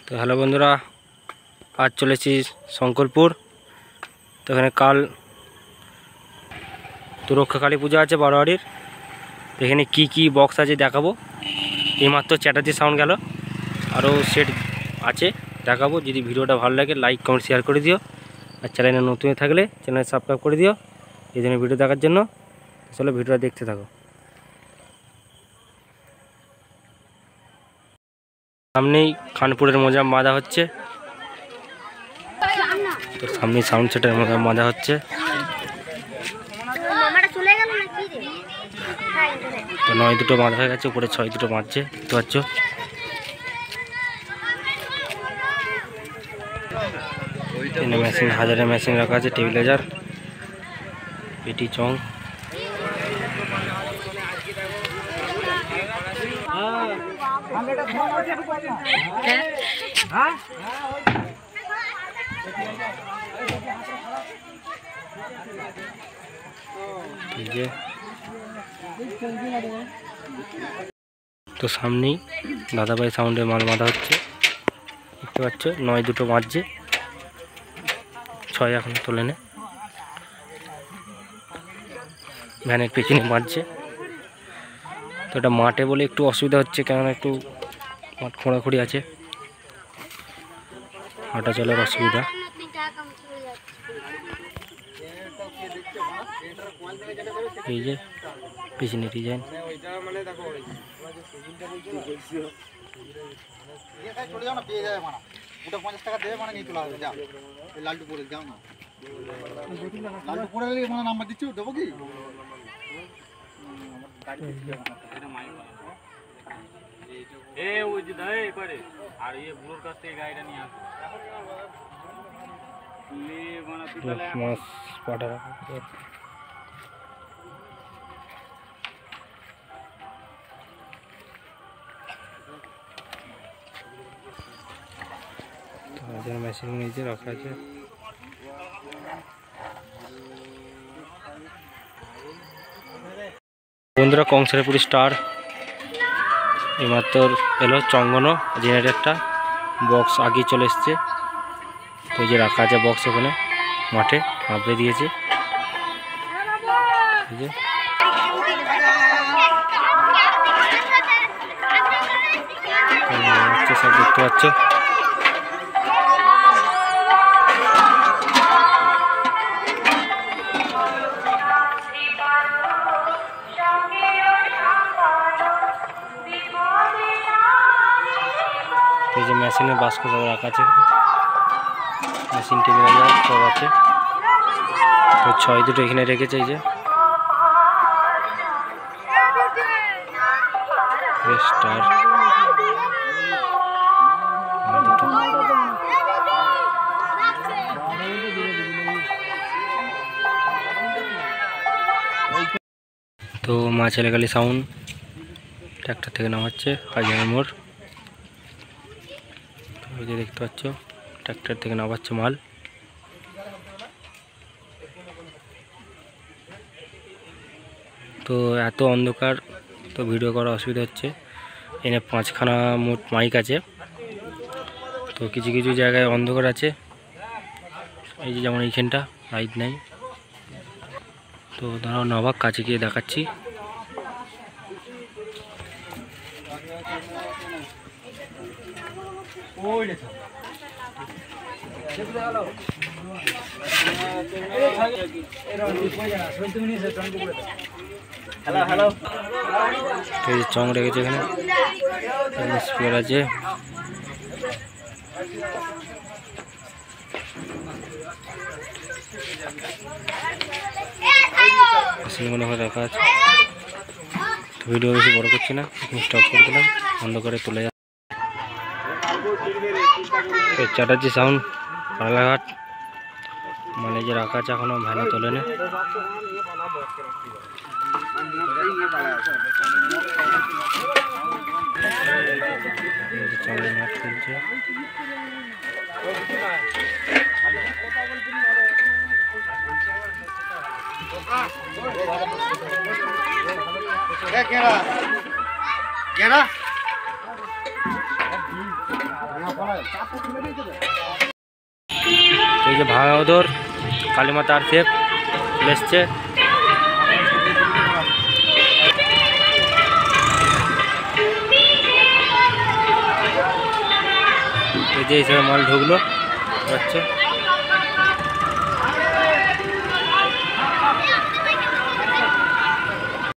তো হ্যালো বন্ধুরা, আজ চলেছি শঙ্করপুর। তো এখানে কাল তুরক্ষা কালী পূজা আছে বারোয়ারির। এখানে কি কি বক্স আছে দেখাবো। এইমাত্র চ্যাটার্জি সাউন্ড গেল, আরও সেট আছে দেখাবো। যদি ভিডিওটা ভালো লাগে লাইক কমেন্ট শেয়ার করে দিও, আর চ্যানেলে নতুন থাকলে চ্যানেল সাবস্ক্রাইব করে দিও এই জন্য ভিডিও দেখার জন্য। চলো ভিডিওটা দেখতে থাকো। সামনেই খানপুরের মোজাম বাঁধা হচ্ছে, তো সামনেই সাউন্ড সেটের মোজাম বাঁধা হচ্ছে। তো 9 দুটো বাঁধা হয়ে গেছে, উপরে 6 দুটো বাঁধছে, দেখতে পাচ্ছ। এখানে মেশিন, হাজারের মেশিন রাখা আছে, টেবিলাইজার, পেটি, চং। তো সামনেই দাদাভাই সাউন্ডে মাল বাঁধা হচ্ছে, দেখতে পাচ্ছ। 9 দুটো বাজছে, 6 এখন তোলে না। ভ্যানের পেছনে বাজছে। তো এটা মাঠে বলে একটু অসুবিধা হচ্ছে, কেননা একটু মাঠ খোঁড়াখুড়ি আছে, হাঁটা চলার অসুবিধা। এই যে পিছনে ডিজাইন। মাছ পাটা মেশিন নিচে রাখা আছে। বন্ধুরা, কংসারপুর স্টার এইমাত্র এলো চঙ্গনো জেনারেটরটা, বক্স আগে চলে এসছে। তো এই যে রাখা আছে বক্স, ওখানে মাঠে আঁপড়ে দিয়েছে। এই যে সব দেখতে পাচ্ছ। এই যে মেশিনের বাস্ক সব রাখা আছে, মেশিন টেবিল সব আছে। তো 6 দুটো এখানে রেখেছে। এই যে স্টার তো মা ছেলেকালী সাউন্ড ট্র্যাক্টর থেকে নামাচ্ছে হাজারের মোড়। ওই যে দেখতে পাচ্ছ ট্র্যাক্টর থেকে নামাচ্ছে মাল। তো এত অন্ধকার, তো ভিডিও করা অসুবিধা হচ্ছে। এনে 5খানা মোট মাইক আছে, তো কিছু কিছু জায়গায় অন্ধকার আছে। এই যে যেমন এইখানটা লাইট নেই। তো দাঁড়াও নবাক কাছে গিয়ে দেখাচ্ছি। চং রেখেছে এখানে, স্পিয়ার আছে। রাখা আছে। ভিডিও বেশি বড় করছি না, স্টপ করে দিলাম, বন্ধ করে তুলে যাচ্ছে। চ্যাটার্জি সাউন্ড রানাঘাট মানে যে রাখা আছে, এখনো ভ্যানে তোলে না। এই যে ভাঙাউদর কালীমাতা আরসিএফ চলে এসছে। এই যে হিসাবে মাল ঢুকলো, যাচ্ছে।